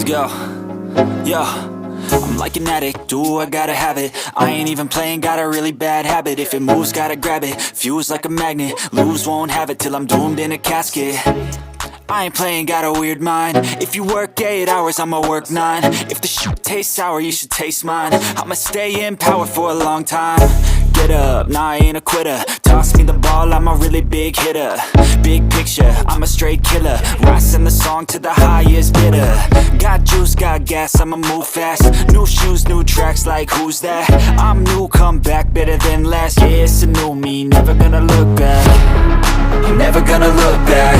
Yo, yo, I'm like an addict, do I gotta have it. I ain't even playing, got a really bad habit. If it moves, gotta grab it, fuse like a magnet. Lose, won't have it till I'm doomed in a casket. I ain't playing, got a weird mind. If you work 8 hours, I'ma work 9. If the shit tastes sour, you should taste mine. I'ma stay in power for a long time. Get up, nah, I ain't a quitter. Toss me the ball, I'm a really big hitter. Big picture, I'm a straight killer. Rising the song to the highest bidder. Got juice, got gas, I'ma move fast. New shoes, new tracks, like who's that? I'm new, come back, better than last. Yeah, it's a new me, never gonna look back. I'm never gonna look back.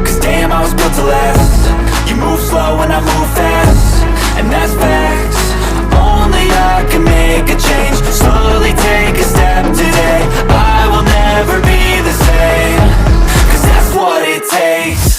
Cause damn, I was built to last. You move slow and I move fast, and that's facts. Only I can make a change. Slowly take a step today. I will never be the same. Cause that's what it takes.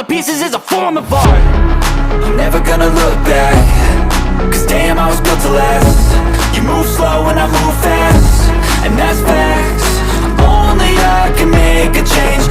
Pieces is a form of art. I'm never gonna look back. Cause damn, I was built to last. You move slow and I move fast, and that's facts. Only I can make a change.